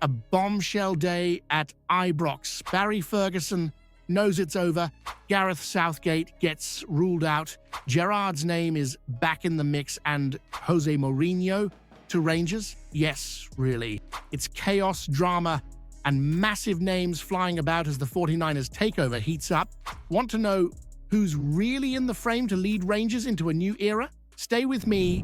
a bombshell day at Ibrox. Barry Ferguson knows it's over. Gareth Southgate gets ruled out. Gerrard's name is back in the mix, and José Mourinho to Rangers? Yes, really. It's chaos, drama, and massive names flying about as the 49ers takeover heats up. Want to know who's really in the frame to lead Rangers into a new era? Stay with me.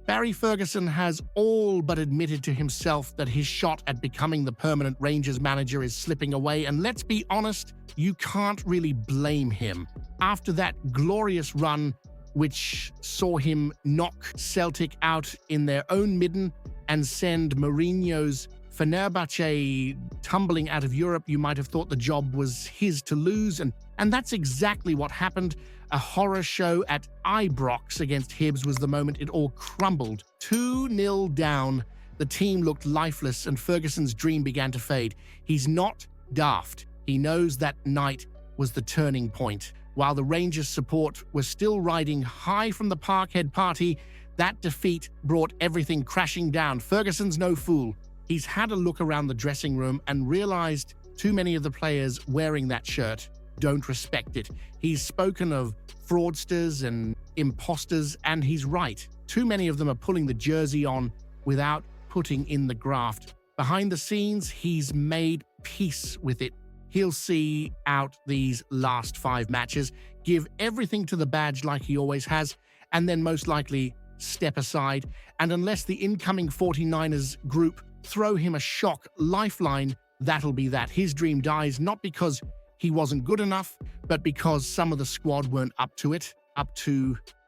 Barry Ferguson has all but admitted to himself that his shot at becoming the permanent Rangers manager is slipping away, and let's be honest, you can't really blame him. After that glorious run, which saw him knock Celtic out in their own midden and send Mourinho's Fenerbahce tumbling out of Europe, you might have thought the job was his to lose, and that's exactly what happened. A horror show at Ibrox against Hibs was the moment it all crumbled. 2-0 down, the team looked lifeless and Ferguson's dream began to fade. He's not daft. He knows that night was the turning point. While the Rangers support was still riding high from the Parkhead party, that defeat brought everything crashing down. Ferguson's no fool. He's had a look around the dressing room and realized too many of the players wearing that shirt don't respect it. He's spoken of fraudsters and imposters, and he's right. Too many of them are pulling the jersey on without putting in the graft. Behind the scenes, he's made peace with it. He'll see out these last 5 matches, give everything to the badge like he always has, and then most likely step aside. And unless the incoming 49ers group throw him a shock lifeline, that'll be that. His dream dies not because he wasn't good enough, but because some of the squad weren't up to it.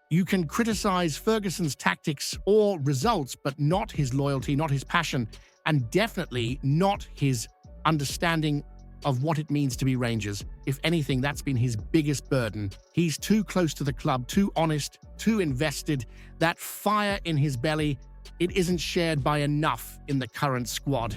You can criticize Ferguson's tactics or results, but not his loyalty, not his passion, and definitely not his understanding of what it means to be Rangers. If anything, that's been his biggest burden. He's too close to the club, too honest, too invested. That fire in his belly, it isn't shared by enough in the current squad.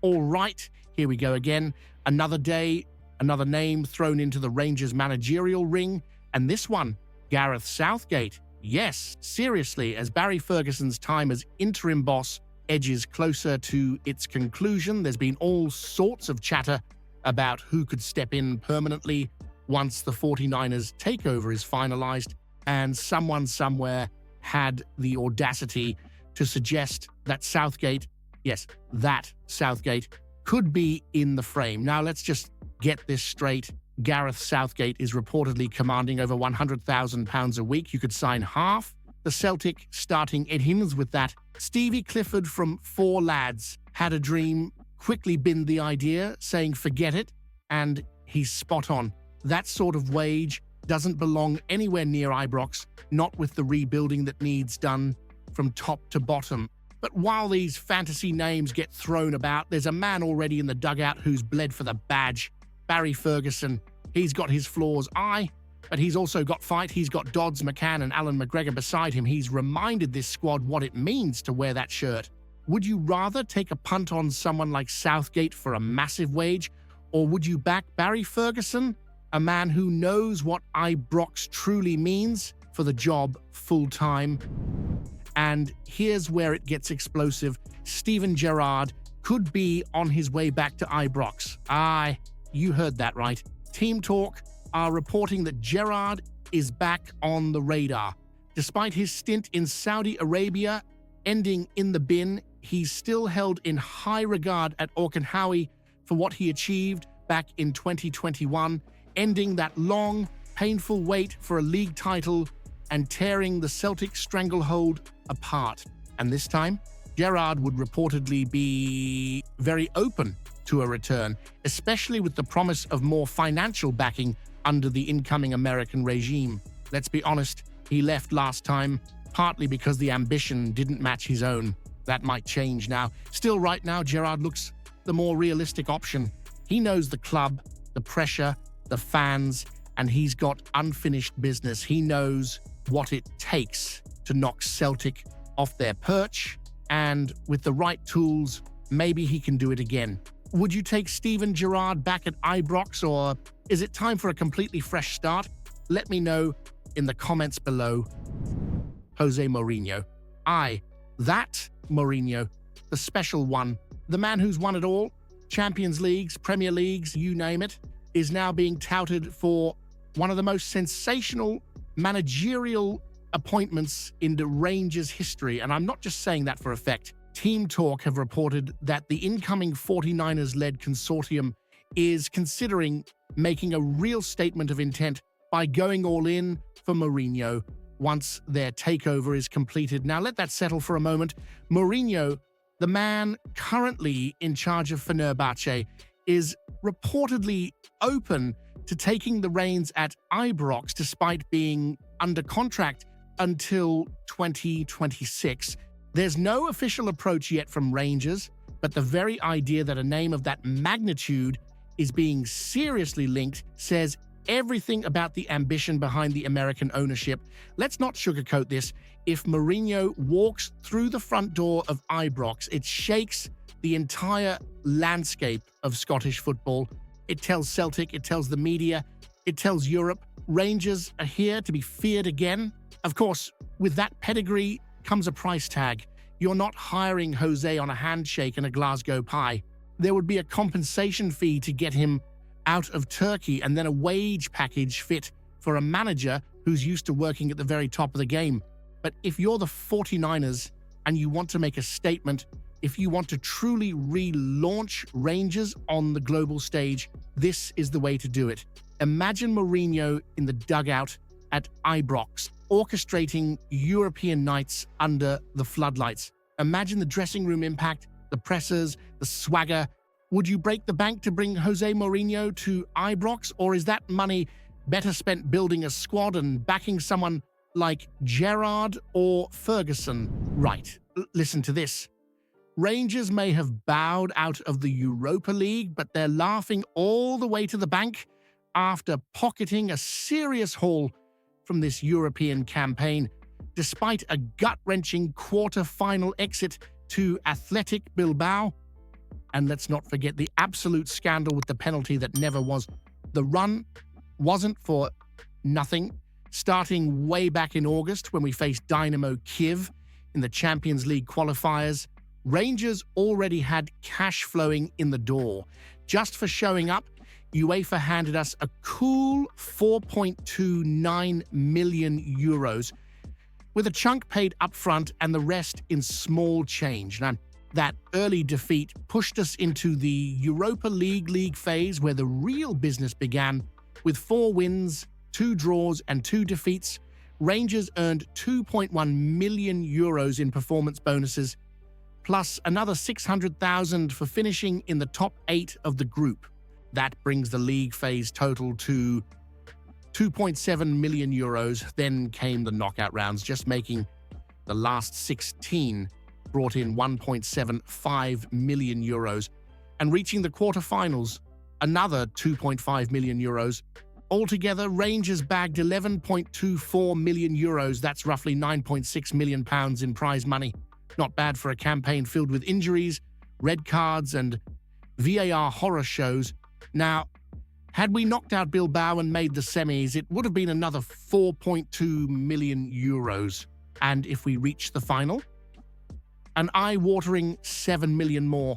All right, here we go again. Another day, another name thrown into the Rangers managerial ring, and this one, Gareth Southgate. Yes, seriously, as Barry Ferguson's time as interim boss edges closer to its conclusion, there's been all sorts of chatter about who could step in permanently once the 49ers takeover is finalized, and someone somewhere had the audacity to suggest that Southgate, yes, that Southgate, could be in the frame. Now, let's just get this straight. Gareth Southgate is reportedly commanding over £100,000 a week. You could sign half the Celtic starting innings with that. Stevie Clifford from Four Lads had a dream, quickly binned the idea, saying forget it, and he's spot on. That sort of wage doesn't belong anywhere near Ibrox, not with the rebuilding that needs done from top to bottom. But while these fantasy names get thrown about, there's a man already in the dugout who's bled for the badge. Barry Ferguson. He's got his flaws, but he's also got fight. He's got Dodds, McCann, and Alan McGregor beside him. He's reminded this squad what it means to wear that shirt. Would you rather take a punt on someone like Southgate for a massive wage, or would you back Barry Ferguson, a man who knows what Ibrox truly means, for the job full-time? And here's where it gets explosive. Steven Gerrard could be on his way back to Ibrox. You heard that right. Team Talk are reporting that Gerrard is back on the radar. Despite his stint in Saudi Arabia ending in the bin, he's still held in high regard at Auchenhowie for what he achieved back in 2021, ending that long, painful wait for a league title and tearing the Celtic stranglehold apart. And this time, Gerrard would reportedly be very open to a return, especially with the promise of more financial backing under the incoming American regime. Let's be honest, he left last time, partly because the ambition didn't match his own. That might change now. Still, right now, Gerrard looks the more realistic option. He knows the club, the pressure, the fans, and he's got unfinished business. He knows what it takes to knock Celtic off their perch, and with the right tools, maybe he can do it again. Would you take Steven Gerrard back at Ibrox, or is it time for a completely fresh start? Let me know in the comments below. José Mourinho. That Mourinho, the special one, The man who's won it all, Champions Leagues, Premier Leagues, you name it, is now being touted for one of the most sensational managerial appointments in the Rangers history. And I'm not just saying that for effect. Team Talk have reported that the incoming 49ers-led consortium is considering making a real statement of intent by going all in for Mourinho once their takeover is completed. Now, let that settle for a moment. Mourinho, the man currently in charge of Fenerbahce, is reportedly open to taking the reins at Ibrox despite being under contract until 2026. There's no official approach yet from Rangers, but the very idea that a name of that magnitude is being seriously linked says everything about the ambition behind the American ownership. Let's not sugarcoat this. If Mourinho walks through the front door of Ibrox, it shakes the entire landscape of Scottish football. It tells Celtic, it tells the media, it tells Europe, Rangers are here to be feared again. Of course, with that pedigree comes a price tag. You're not hiring Jose on a handshake and a Glasgow pie. There would be a compensation fee to get him out of Turkey and then a wage package fit for a manager who's used to working at the very top of the game. But if you're the 49ers and you want to make a statement, if you want to truly relaunch Rangers on the global stage, this is the way to do it. Imagine Mourinho in the dugout at Ibrox, orchestrating European nights under the floodlights. Imagine the dressing room impact, the pressers, the swagger. Would you break the bank to bring Jose Mourinho to Ibrox, or is that money better spent building a squad and backing someone like Gerrard or Ferguson? Right, listen to this. Rangers may have bowed out of the Europa League, but they're laughing all the way to the bank after pocketing a serious haul from this European campaign, despite a gut-wrenching quarter-final exit to Athletic Bilbao. And let's not forget the absolute scandal with the penalty that never was. The run wasn't for nothing. Starting way back in August when we faced Dynamo Kyiv in the Champions League qualifiers, Rangers already had cash flowing in the door. Just for showing up, UEFA handed us a cool 4.29 million euros, with a chunk paid up front and the rest in small change. Now, that early defeat pushed us into the Europa League phase where the real business began. With 4 wins, 2 draws and 2 defeats, Rangers earned 2.1 million euros in performance bonuses, plus another 600,000 for finishing in the top 8 of the group. That brings the league phase total to 2.7 million euros. Then came the knockout rounds, just making the last 16 brought in 1.75 million euros, and reaching the quarterfinals, another 2.5 million euros. Altogether, Rangers bagged 11.24 million euros. That's roughly 9.6 million pounds in prize money. Not bad for a campaign filled with injuries, red cards, and VAR horror shows. Now, had we knocked out Bilbao and made the semis, it would have been another 4.2 million euros. And if we reached the final, an eye-watering 7 million more.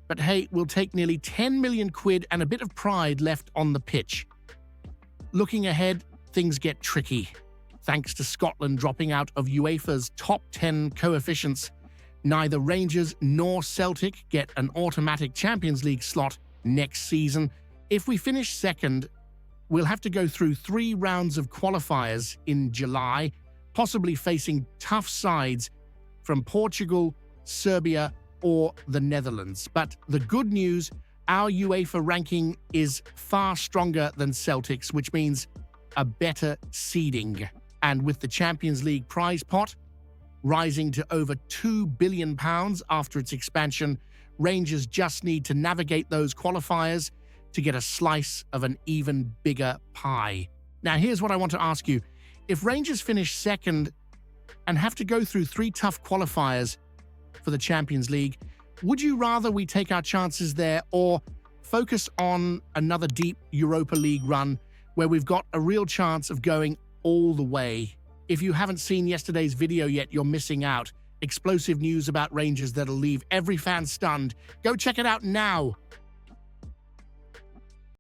But hey, we'll take nearly 10 million quid and a bit of pride left on the pitch. Looking ahead, things get tricky. Thanks to Scotland dropping out of UEFA's top 10 coefficients, neither Rangers nor Celtic get an automatic Champions League slot next season. If we finish second, we'll have to go through 3 rounds of qualifiers in July, possibly facing tough sides from Portugal, Serbia, or the Netherlands. But the good news, our UEFA ranking is far stronger than Celtic's, which means a better seeding. And with the Champions League prize pot rising to over £2 billion after its expansion, Rangers just need to navigate those qualifiers to get a slice of an even bigger pie. Now, here's what I want to ask you. If Rangers finish second and have to go through 3 tough qualifiers for the Champions League, would you rather we take our chances there or focus on another deep Europa League run where we've got a real chance of going all the way? If you haven't seen yesterday's video yet, you're missing out. Explosive news about Rangers that'll leave every fan stunned. Go check it out now